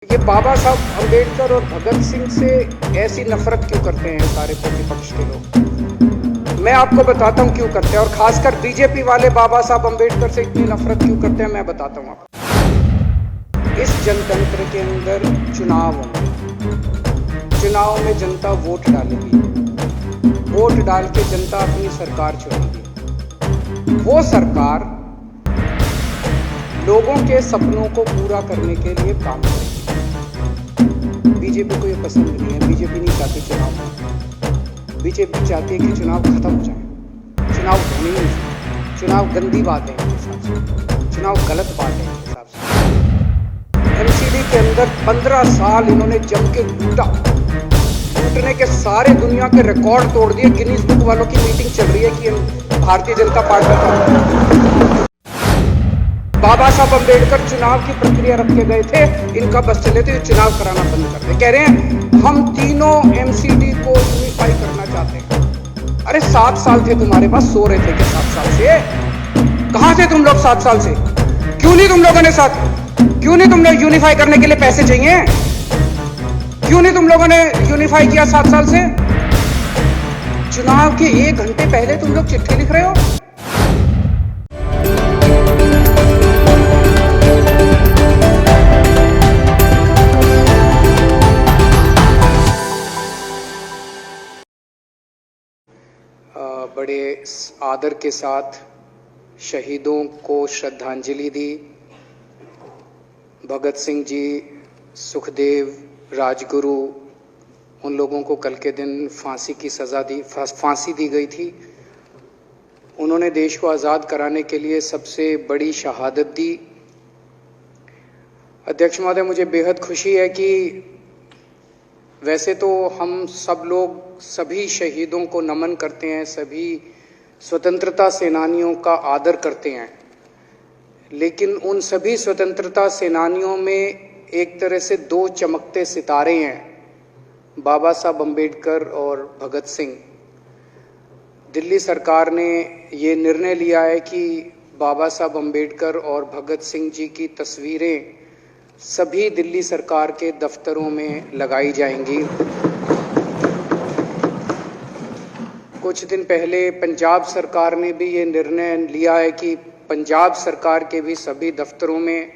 ये बाबा साहब अम्बेडकर और भगत सिंह से ऐसी नफरत क्यों करते हैं सारे प्रतिपक्ष के लोग? मैं आपको बताता हूं क्यों करते हैं, और खासकर बीजेपी वाले बाबा साहब अम्बेडकर से इतनी नफरत क्यों करते हैं मैं बताता हूं आपको। इस जनतंत्र के अंदर चुनाव होंगे, चुनाव में जनता वोट डालेगी, वोट डाल के जनता अपनी सरकार चुनेगी। वो सरकार लोगों के सपनों को पूरा करने के लिए काम करेगी। बीजेपी को ये पसंद नहीं है, बीजेपी नहीं चाहती चुनाव हो, बीजेपी चाहती है कि चुनाव खत्म हो जाए, चुनाव होने नहीं चाहिए, चुनाव गंदी बात है इनके हिसाब से, चुनाव गलत बात है इनके हिसाब से। एमसीडी के अंदर 15 साल इन्होंने जम के लूटा, लूटने के सारे दुनिया के रिकॉर्ड तोड़ दिए। गिनीज बुक वालों की मीटिंग चल रही है कि भारतीय जनता पार्टी का बाबा साहब अम्बेडकर चुनाव की प्रक्रिया रख के गए थे, इनका बस चले थे चुनाव कराना बंद कर दे। कह रहे हैं हम तीनों एमसीडी को यूनिफाई करना चाहते हैं। अरे 7 साल थे तुम्हारे पास, सो रहे थे क्या 7 साल से? कहां थे तुम लोग 7 साल से? क्यों नहीं तुम लोगों ने क्यों नहीं तुम लोग यूनिफाई करने के लिए पैसे चाहिए? क्यों नहीं तुम लोगों ने यूनिफाई किया 7 साल से? चुनाव के 1 घंटे पहले तुम लोग चिट्ठी लिख रहे हो। बड़े आदर के साथ शहीदों को श्रद्धांजलि दी। भगत सिंह जी, सुखदेव, राजगुरु, उन लोगों को कल के दिन फांसी दी गई थी। उन्होंने देश को आज़ाद कराने के लिए सबसे बड़ी शहादत दी। अध्यक्ष महोदय, मुझे बेहद खुशी है कि वैसे तो हम सब लोग सभी शहीदों को नमन करते हैं, सभी स्वतंत्रता सेनानियों का आदर करते हैं, लेकिन उन सभी स्वतंत्रता सेनानियों में एक तरह से 2 चमकते सितारे हैं, बाबा साहब अम्बेडकर और भगत सिंह। दिल्ली सरकार ने ये निर्णय लिया है कि बाबा साहब अम्बेडकर और भगत सिंह जी की तस्वीरें सभी दिल्ली सरकार के दफ्तरों में लगाई जाएंगी। कुछ दिन पहले पंजाब सरकार ने भी ये निर्णय लिया है कि पंजाब सरकार के भी सभी दफ्तरों में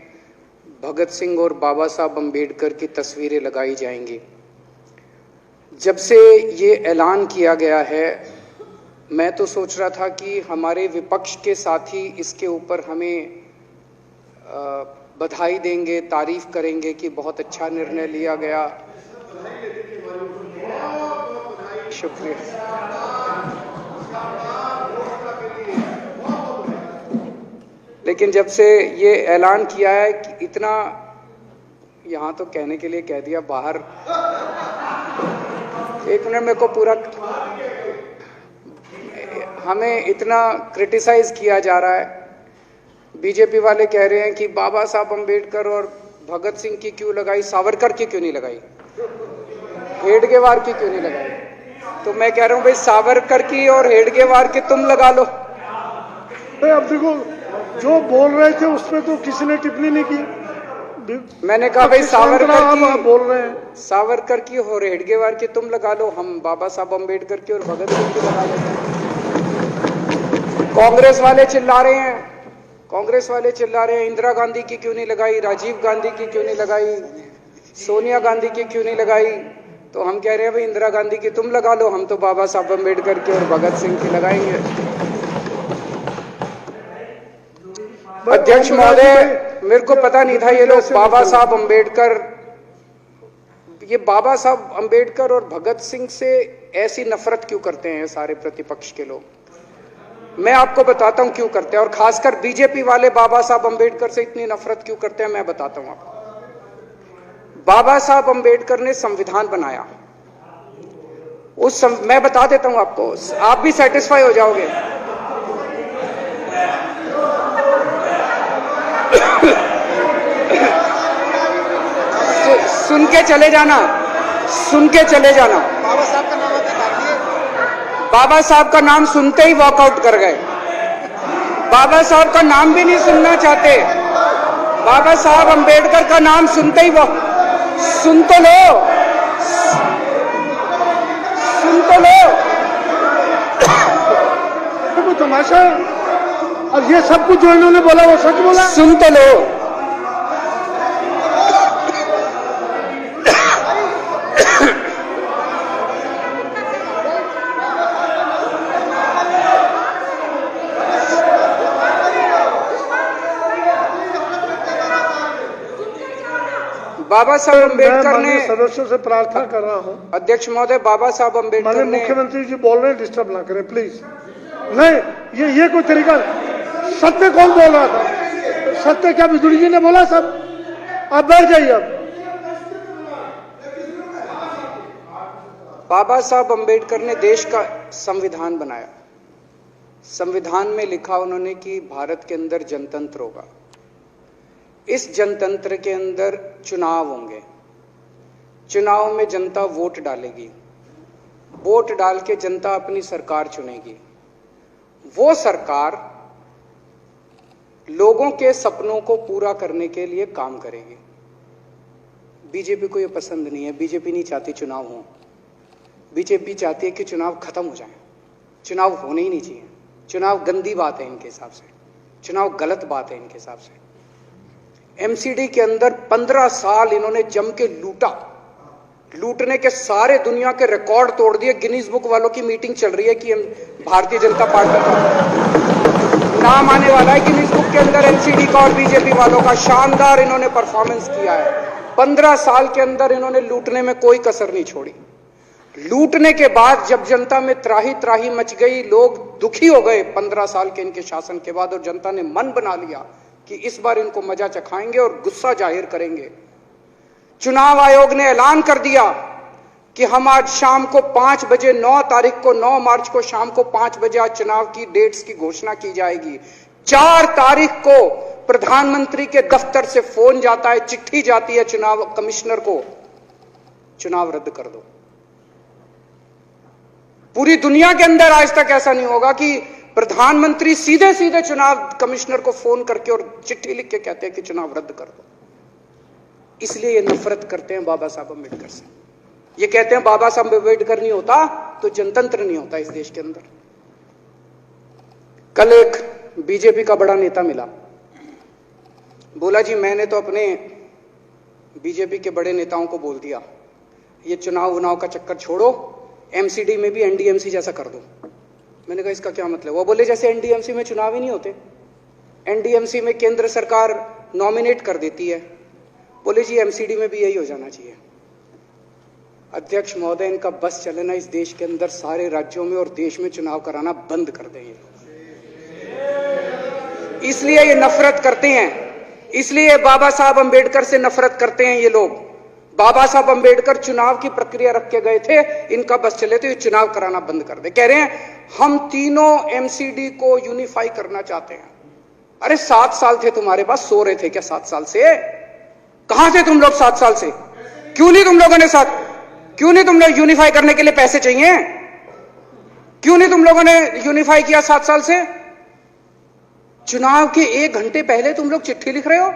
भगत सिंह और बाबा साहब अम्बेडकर की तस्वीरें लगाई जाएंगी। जब से ये ऐलान किया गया है, मैं तो सोच रहा था कि हमारे विपक्ष के साथी इसके ऊपर हमें बधाई देंगे, तारीफ करेंगे कि बहुत अच्छा निर्णय लिया गया। शुक्रिया। लेकिन जब से ये ऐलान किया है कि इतना, यहां तो कहने के लिए कह दिया, बाहर 1 मिनट मेरे को पूरा, हमें इतना क्रिटिसाइज किया जा रहा है। बीजेपी वाले कह रहे हैं कि बाबा साहब अम्बेडकर और भगत सिंह की क्यों लगाई, सावरकर की क्यों नहीं लगाई, हेडगेवार की क्यों नहीं लगाई? तो मैं कह रहा हूं भाई, सावरकर की और हेडगेवार की तुम लगा लो। अब देखो, जो बोल रहे थे उसमें तो किसी ने टिप्पणी नहीं की। मैंने कहा भाई सावरकर की बोल रहे हैं, सावरकर की और हेडगेवार की तुम लगा लो, हम बाबा साहब अम्बेडकर की और भगत सिंह की लगा लेते हैं। कांग्रेस वाले चिल्ला रहे हैं, इंदिरा गांधी की क्यों नहीं लगाई, राजीव गांधी की क्यों नहीं लगाई, सोनिया गांधी की क्यों नहीं लगाई? तो हम कह रहे हैं भाई, इंदिरा गांधी की तुम लगा लो, हम तो बाबा साहब अम्बेडकर की और भगत सिंह की लगाएंगे। अध्यक्ष महोदय, मेरे को पता नहीं था ये लोग बाबा साहब अम्बेडकर और भगत सिंह से ऐसी नफरत क्यों करते हैं सारे प्रतिपक्ष के लोग। मैं आपको बताता हूं क्यों करते हैं, और खासकर बीजेपी वाले बाबा साहब अम्बेडकर से इतनी नफरत क्यों करते हैं मैं बताता हूं आपको। बाबा साहब अम्बेडकर ने संविधान बनाया, मैं बता देता हूं आपको, आप भी सेटिस्फाई हो जाओगे। सुन के चले जाना। बाबा साहब का नाम सुनते ही वॉकआउट कर गए। बाबा साहब का नाम भी नहीं सुनना चाहते। बाबा साहब अम्बेडकर का नाम सुनते ही वो सुन तो लो, सुन तो लो। वो तमाशा है। और ये सब कुछ जो इन्होंने बोला वो सच बोला। सुन तो लो। बाबा साहब अम्बेडकर ने, सदस्यों से प्रार्थना कर रहा हूं, अध्यक्ष महोदय, बाबा साहब अम्बेडकर ने, मुख्यमंत्री जी बोल रहे हैं, डिस्टर्ब ना करें प्लीज। नहीं, ये कोई तरीका नहीं। सत्य कौन बोल रहा था? सत्य क्या बिजुली जी ने बोला? सब आप बैठ जाइए। अब बाबा साहब अम्बेडकर ने देश का संविधान बनाया। संविधान में लिखा उन्होंने कि भारत के अंदर जनतंत्र होगा। इस जनतंत्र के अंदर चुनाव होंगे। चुनाव में जनता वोट डालेगी। वोट डाल के जनता अपनी सरकार चुनेगी। वो सरकार लोगों के सपनों को पूरा करने के लिए काम करेगी। बीजेपी को यह पसंद नहीं है। बीजेपी नहीं चाहती चुनाव हो। बीजेपी चाहती है कि चुनाव खत्म हो जाए। चुनाव होने ही नहीं चाहिए। चुनाव गंदी बात है इनके हिसाब से। चुनाव गलत बात है इनके हिसाब से। एमसीडी के अंदर 15 साल इन्होंने जम के लूटा। लूटने के सारे दुनिया के रिकॉर्ड तोड़ दिए। गिनीज बुक वालों की मीटिंग चल रही है कि भारतीय जनता पार्टी का नाम आने वाला है गिनीज बुक के अंदर एमसीडी का और बीजेपी वालों का। शानदार इन्होंने परफॉर्मेंस किया है। 15 साल के अंदर इन्होंने लूटने में कोई कसर नहीं छोड़ी। लूटने के बाद जब जनता में त्राही त्राही मच गई, लोग दुखी हो गए 15 साल के इनके शासन के बाद, और जनता ने मन बना लिया कि इस बार इनको मजा चखाएंगे और गुस्सा जाहिर करेंगे। चुनाव आयोग ने ऐलान कर दिया कि हम आज शाम को 5 बजे 9 तारीख को 9 मार्च को शाम को 5 बजे आज चुनाव की डेट्स की घोषणा की जाएगी। 4 तारीख को प्रधानमंत्री के दफ्तर से फोन जाता है, चिट्ठी जाती है चुनाव कमिश्नर को, चुनाव रद्द कर दो। पूरी दुनिया के अंदर आज तक ऐसा नहीं होगा कि प्रधानमंत्री सीधे सीधे चुनाव कमिश्नर को फोन करके और चिट्ठी लिख के कहते हैं कि चुनाव रद्द कर दो। इसलिए ये नफरत करते हैं बाबा साहब अम्बेडकर से। ये कहते हैं बाबा साहब अम्बेडकर नहीं होता तो जनतंत्र नहीं होता इस देश के अंदर। कल एक बीजेपी का बड़ा नेता मिला, बोला जी मैंने तो अपने बीजेपी के बड़े नेताओं को बोल दिया ये चुनाव का चक्कर छोड़ो, एमसीडी में भी एनडीएमसी जैसा कर दो। मैंने कहा इसका क्या मतलब? वो बोले जैसे एनडीएमसी में चुनाव ही नहीं होते, एनडीएमसी में केंद्र सरकार नॉमिनेट कर देती है। बोले जी एमसीडी में भी यही हो जाना चाहिए। अध्यक्ष महोदय, इनका बस चले ना इस देश के अंदर सारे राज्यों में और देश में चुनाव कराना बंद कर दें ये। इसलिए ये नफरत करते हैं, इसलिए बाबा साहब अम्बेडकर से नफरत करते हैं ये लोग। बाबा साहब अम्बेडकर चुनाव की प्रक्रिया रख के गए थे, इनका बस चले तो ये चुनाव कराना बंद कर दे। कह रहे हैं हम तीनों एमसीडी को यूनिफाई करना चाहते हैं। अरे 7 साल थे तुम्हारे पास, सो रहे थे क्या 7 साल से? कहां थे तुम लोग 7 साल से? क्यों नहीं तुम लोगों ने क्यों नहीं तुम लोग यूनिफाई करने के लिए पैसे चाहिए? क्यों नहीं तुम लोगों ने यूनिफाई किया 7 साल से? चुनाव के 1 घंटे पहले तुम लोग चिट्ठी लिख रहे हो,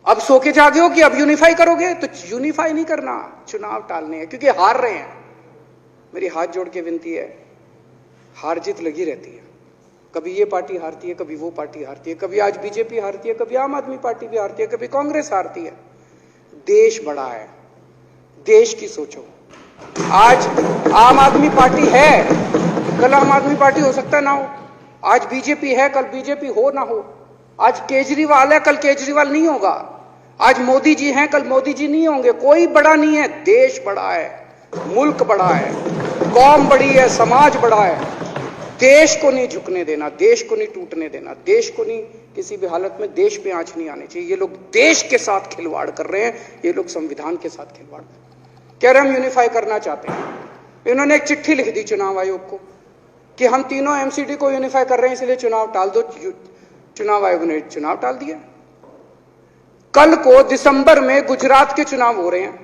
अब सो के जागे हो कि अब यूनिफाई करोगे। तो यूनिफाई नहीं करना, चुनाव टालने हैं क्योंकि हार रहे हैं। मेरी हाथ जोड़ के विनती है, हार जीत लगी रहती है। कभी ये पार्टी हारती है, कभी वो पार्टी हारती है, कभी आज बीजेपी हारती है, कभी आम आदमी पार्टी भी हारती है, कभी कांग्रेस हारती है। देश बड़ा है, देश की सोचो। आज आम आदमी पार्टी है, कल आम आदमी पार्टी हो सकता है ना हो। आज बीजेपी है, कल बीजेपी हो ना हो। आज केजरीवाल है, कल केजरीवाल नहीं होगा। आज मोदी जी हैं, कल मोदी जी नहीं होंगे। कोई बड़ा नहीं है, देश बड़ा है, मुल्क बड़ा है, कौम बड़ी है, समाज बड़ा है। देश को नहीं झुकने देना, देश को नहीं टूटने देना, देश को नहीं किसी भी हालत में देश पे आंच नहीं आनी चाहिए। ये लोग देश के साथ खिलवाड़ कर रहे हैं, ये लोग संविधान के साथ खिलवाड़ कह रहे हैं। हम यूनिफाई करना चाहते हैं। इन्होंने एक चिट्ठी लिख दी चुनाव आयोग को कि हम तीनों एमसीडी को यूनिफाई कर रहे हैं, इसलिए चुनाव टाल दो। चुनाव आयोग ने चुनाव टाल दिया। कल को दिसंबर में गुजरात के चुनाव हो रहे हैं।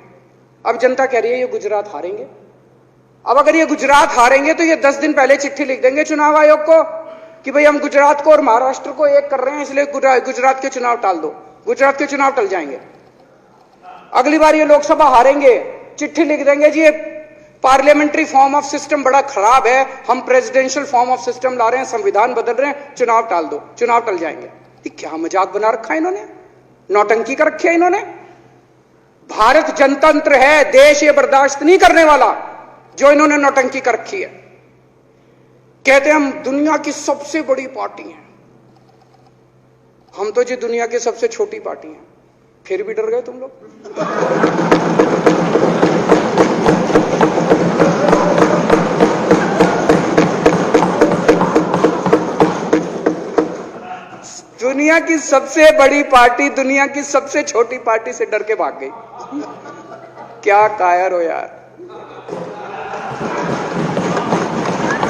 अब जनता कह रही है ये गुजरात हारेंगे। अब अगर ये गुजरात हारेंगे तो ये 10 दिन पहले चिट्ठी लिख देंगे चुनाव आयोग को कि भाई हम गुजरात को और महाराष्ट्र को एक कर रहे हैं, इसलिए गुजरात के चुनाव टाल दो। गुजरात के चुनाव टल जाएंगे। अगली बार ये लोकसभा हारेंगे, चिट्ठी लिख देंगे जी ये पार्लियामेंट्री फॉर्म ऑफ सिस्टम बड़ा खराब है, हम प्रेसिडेंशियल फॉर्म ऑफ सिस्टम ला रहे हैं, संविधान बदल रहे हैं, चुनाव टाल दो, चुनाव टल जाएंगे। ये क्या मजाक बना रखा है इन्होंने, नौटंकी कर रखी है इन्होंने। भारत जनतंत्र है, देश ये बर्दाश्त नहीं करने वाला जो इन्होंने नौटंकी कर रखी है। कहते हैं हम दुनिया की सबसे बड़ी पार्टी हैं, हम तो जी दुनिया की सबसे छोटी पार्टी हैं, फिर भी डर गए तुम लोग। दुनिया की सबसे बड़ी पार्टी दुनिया की सबसे छोटी पार्टी से डर के भाग गई। क्या कायर हो यार,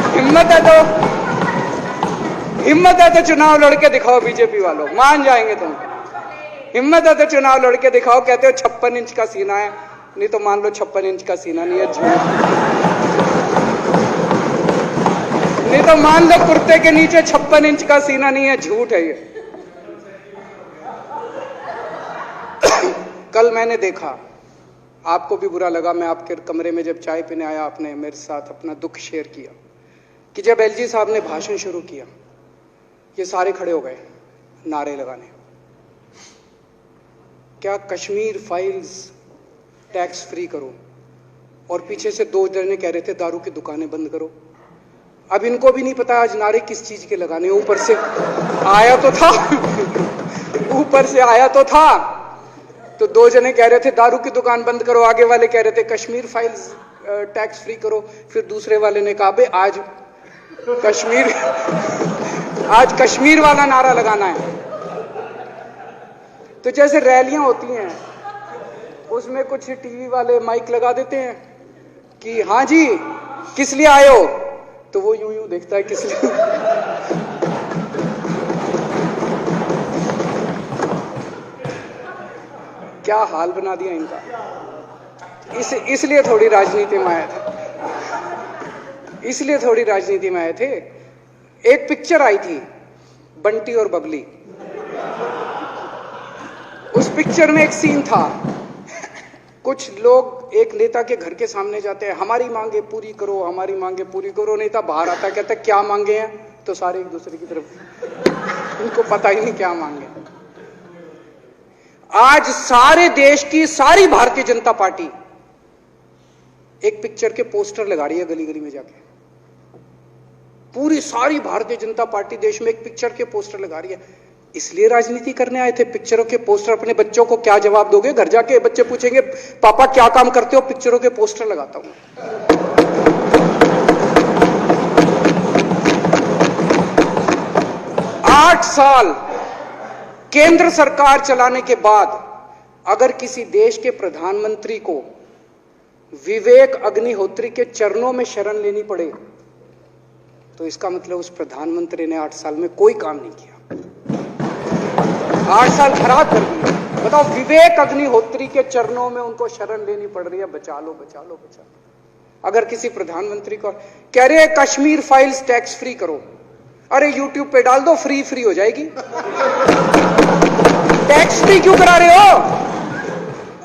हिम्मत है तो चुनाव लड़के दिखाओ बीजेपी वालों, मान जाएंगे तुम। हिम्मत है तो चुनाव लड़के दिखाओ। कहते हो 56 इंच का सीना है, नहीं तो मान लो 56 इंच का सीना नहीं है, झूठ। नहीं तो मान लो कुर्ते के नीचे 56 इंच का सीना नहीं है, झूठ है ये। कल मैंने देखा, आपको भी बुरा लगा, मैं आपके कमरे में जब चाय पीने आया, आपने मेरे साथ अपना दुख शेयर किया कि जब एलजी साहब ने भाषण शुरू किया, ये सारे खड़े हो गए नारे लगाने। क्या कश्मीर फाइल्स टैक्स फ्री करो, और पीछे से 2 जने कह रहे थे दारू की दुकानें बंद करो। अब इनको भी नहीं पता आज नारे किस चीज के लगाने। ऊपर से आया तो था ऊपर से आया तो था, तो 2 जने कह रहे थे दारू की दुकान बंद करो, आगे वाले कह रहे थे कश्मीर फाइल्स टैक्स फ्री करो, फिर दूसरे वाले ने कहा आज कश्मीर वाला नारा लगाना है। तो जैसे रैलियां होती हैं, उसमें कुछ टीवी वाले माइक लगा देते हैं कि हाँ जी किस लिए आए हो, तो वो यूं यूं देखता है किस लिए। क्या हाल बना दिया इनका। इसलिए थोड़ी राजनीति में आए थे, इसलिए थोड़ी राजनीति में आए थे। एक पिक्चर आई थी बंटी और बबली, उस पिक्चर में एक सीन था, कुछ लोग एक नेता के घर के सामने जाते हैं, हमारी मांगे पूरी करो, हमारी मांगे पूरी करो। नेता बाहर आता, कहता क्या मांगे हैं, तो सारे एक दूसरे की तरफ, उनको पता ही नहीं क्या मांगे। आज सारे देश की सारी भारतीय जनता पार्टी एक पिक्चर के पोस्टर लगा रही है गली गली में जाके। पूरी सारी भारतीय जनता पार्टी देश में एक पिक्चर के पोस्टर लगा रही है। इसलिए राजनीति करने आए थे, पिक्चरों के पोस्टर। अपने बच्चों को क्या जवाब दोगे? घर जाके बच्चे पूछेंगे पापा क्या काम करते हो? पिक्चरों के पोस्टर लगाता हूं। 8 साल केंद्र सरकार चलाने के बाद अगर किसी देश के प्रधानमंत्री को विवेक अग्निहोत्री के चरणों में शरण लेनी पड़े, तो इसका मतलब उस प्रधानमंत्री ने 8 साल में कोई काम नहीं किया। 8 साल खराब कर दिए। बताओ, विवेक अग्निहोत्री के चरणों में उनको शरण लेनी पड़ रही है, बचा लो बचा लो बचा लो। अगर किसी प्रधानमंत्री को कह रहे हैं कश्मीर फाइल्स टैक्स फ्री करो, अरे यूट्यूब पे डाल दो, फ्री हो जाएगी। टैक्स फ्री क्यों करा रहे हो?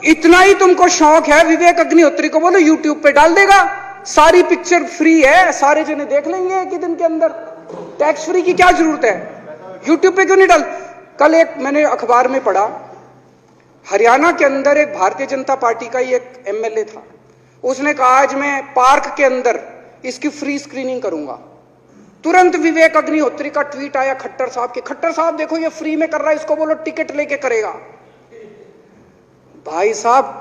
इतना ही तुमको शौक है, विवेक अग्निहोत्री को बोलो यूट्यूब पे डाल देगा, सारी पिक्चर फ्री है, सारे जने देख लेंगे एक ही दिन के अंदर। टैक्स फ्री की क्या जरूरत है? यूट्यूब पे क्यों नहीं डाल? कल एक मैंने अखबार में पढ़ा, हरियाणा के अंदर एक भारतीय जनता पार्टी का ही एक एमएलए था, उसने कहा आज मैं पार्क के अंदर इसकी फ्री स्क्रीनिंग करूंगा। तुरंत विवेक अग्निहोत्री का ट्वीट आया खट्टर साहब के, खट्टर साहब देखो ये फ्री में कर रहा है, इसको बोलो टिकट लेके करेगा। भाई साहब,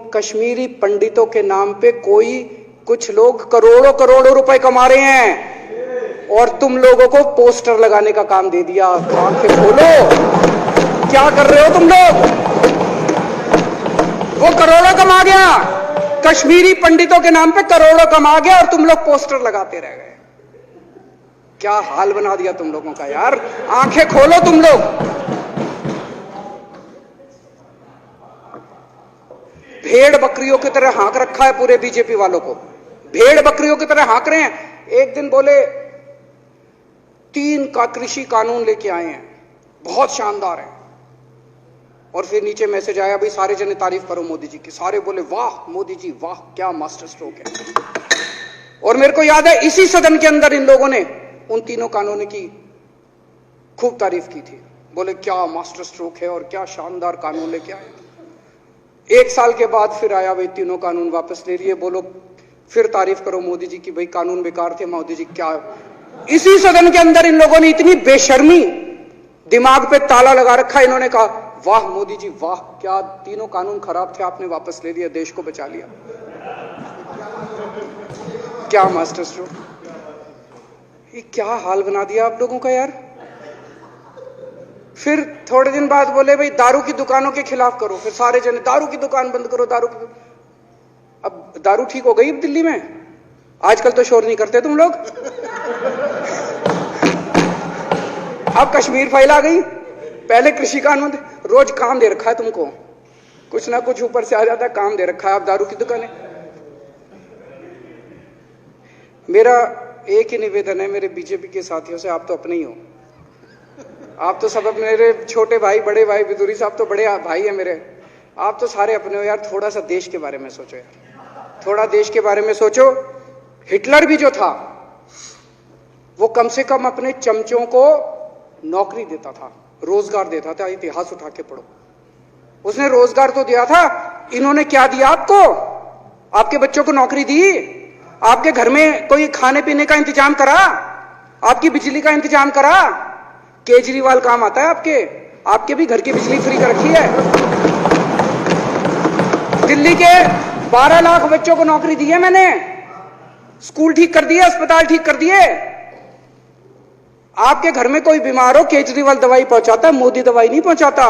कश्मीरी पंडितों के नाम पे कुछ लोग करोड़ों रुपए कमा रहे हैं, और तुम लोगों को पोस्टर लगाने का काम दे दिया। आंखें खोलो, क्या कर रहे हो तुम लोग? वो करोड़ों कमा गया, कश्मीरी पंडितों के नाम पे करोड़ों कमा गया, और तुम लोग पोस्टर लगाते रह गए। क्या हाल बना दिया तुम लोगों का यार। आंखें खोलो तुम लोग। भेड़ बकरियों की तरह हाँक रखा है पूरे बीजेपी वालों को, भेड़ बकरियों की तरह हाँक रहे हैं। एक दिन बोले 3 का कृषि कानून लेके आए हैं, बहुत शानदार है। और फिर नीचे मैसेज आया, भाई सारे जने तारीफ करो मोदी जी की। सारे बोले वाह मोदी जी वाह, क्या मास्टर स्ट्रोक है। और मेरे को याद है इसी सदन के अंदर इन लोगों ने उन तीनों कानूनों की खूब तारीफ की थी, बोले क्या मास्टर स्ट्रोक है और क्या शानदार कानून लेके आए। 1 साल के बाद फिर आया, भाई तीनों कानून वापस ले लिए, बोलो फिर तारीफ करो मोदी जी की, भाई कानून बेकार थे मोदी जी क्या। इसी सदन के अंदर इन लोगों ने इतनी बेशर्मी, दिमाग पे ताला लगा रखा, इन्होंने कहा वाह मोदी जी वाह, क्या तीनों कानून खराब थे आपने वापस ले लिया, देश को बचा लिया। क्या मास्टर स्ट्रोक, ये क्या हाल बना दिया आप लोगों का यार। फिर थोड़े दिन बाद बोले भाई दारू की दुकानों के खिलाफ करो, फिर सारे जने दारू की दुकान बंद करो, दारू की। अब दारू ठीक हो गई दिल्ली में, आजकल तो शोर नहीं करते तुम लोग। अब कश्मीर फाइल आ गई, पहले कृषि कानून, रोज काम दे रखा है तुमको, कुछ ना कुछ ऊपर से आ जाता है, काम दे रखा है। अब दारू की दुकानें। मेरा एक ही निवेदन है मेरे बीजेपी के साथियों से, आप तो अपने ही हो, आप तो सब मेरे छोटे भाई, बड़े भाई, बिदुरी साहब तो बड़े भाई है मेरे, आप तो सारे अपने हो यार। थोड़ा सा देश के बारे में सोचो यार, थोड़ा देश के बारे में सोचो। हिटलर भी जो था वो कम से कम अपने चमचों को नौकरी देता था, रोजगार देता था। इतिहास उठा के पढ़ो, उसने रोजगार तो दिया था। इन्होंने क्या दिया आपको? आपके बच्चों को नौकरी दी, आपके घर में कोई खाने पीने का इंतजाम करा, आपकी बिजली का इंतजाम करा। केजरीवाल काम आता है आपके भी घर की बिजली फ्री कर रखी है। दिल्ली के 12 लाख बच्चों को नौकरी दी है मैंने, स्कूल ठीक कर दिए, अस्पताल ठीक कर दिए। आपके घर में कोई बीमार हो, केजरीवाल दवाई पहुंचाता है, मोदी दवाई नहीं पहुंचाता।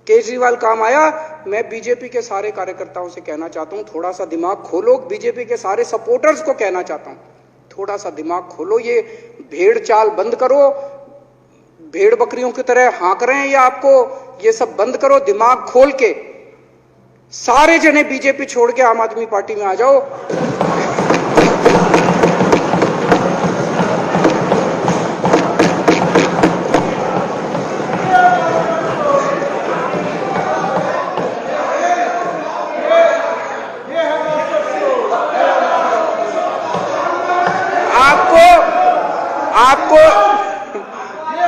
केजरीवाल काम आया। मैं बीजेपी के सारे कार्यकर्ताओं से कहना चाहता हूं, थोड़ा सा दिमाग खोलो। बीजेपी के सारे सपोर्टर्स को कहना चाहता हूं, थोड़ा सा दिमाग खोलो। ये भेड़ चाल बंद करो, भेड़ बकरियों की तरह हाँक रहे हैं ये आपको, ये सब बंद करो। दिमाग खोल के सारे जने बीजेपी छोड़ के आम आदमी पार्टी में आ जाओ।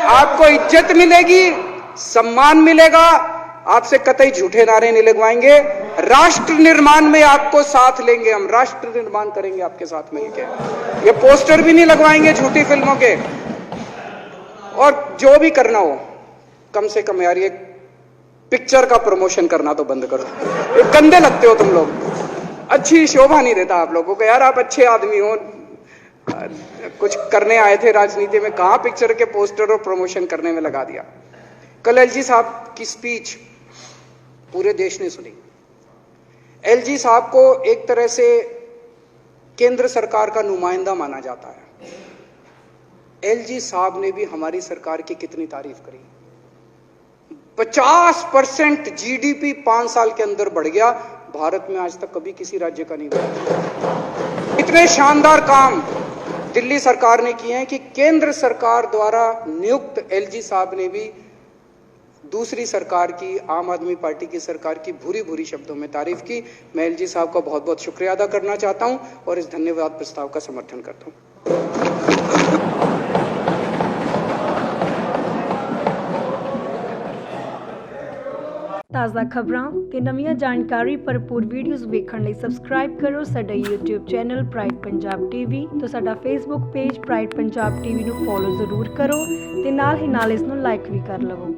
आपको इज्जत मिलेगी, सम्मान मिलेगा, आपसे कतई झूठे नारे नहीं लगवाएंगे। राष्ट्र निर्माण में आपको साथ लेंगे, हम राष्ट्र निर्माण करेंगे आपके साथ मिलकर। ये पोस्टर भी नहीं लगवाएंगे झूठी फिल्मों के। और जो भी करना हो, कम से कम यार ये पिक्चर का प्रमोशन करना तो बंद करो। ये गंदे लगते हो तुम लोग, अच्छी शोभा नहीं देता आप लोगों को यार। आप अच्छे आदमी हो, कुछ करने आए थे राजनीति में, कहां पिक्चर के पोस्टर और प्रमोशन करने में लगा दिया। कल एलजी साहब की स्पीच पूरे देश ने सुनी। एलजी साहब को एक तरह से केंद्र सरकार का नुमाइंदा माना जाता है। एलजी साहब ने भी हमारी सरकार की कितनी तारीफ करी। 50% जीडीपी 5 साल के अंदर बढ़ गया, भारत में आज तक कभी किसी राज्य का नहीं हुआ। इतने शानदार काम दिल्ली सरकार ने किए हैं कि केंद्र सरकार द्वारा नियुक्त एलजी साहब ने भी दूसरी सरकार की, आम आदमी पार्टी की सरकार की भूरी भूरी शब्दों में तारीफ की। मैं एलजी साहब का बहुत बहुत शुक्रिया अदा करना चाहता हूं और इस धन्यवाद प्रस्ताव का समर्थन करता हूं। ਤਾਜ਼ਾ ਖਬਰਾਂ ਤੇ ਨਵੀਆਂ ਜਾਣਕਾਰੀ ਭਰਪੂਰ ਵੀਡੀਓਜ਼ ਵੇਖਣ ਲਈ ਸਬਸਕ੍ਰਾਈਬ ਕਰੋ ਸਾਡਾ YouTube channel pride Punjab TV ਤੇ ਸਾਡਾ Facebook page pride Punjab TV ਨੂੰ ਫੋਲੋ ਜ਼ਰੂਰ ਕਰੋ ਤੇ ਨਾਲ ਹੀ ਨਾਲ ਇਸ ਨੂੰ ਲਾਈਕ ਵੀ ਕਰ ਲਵੋ।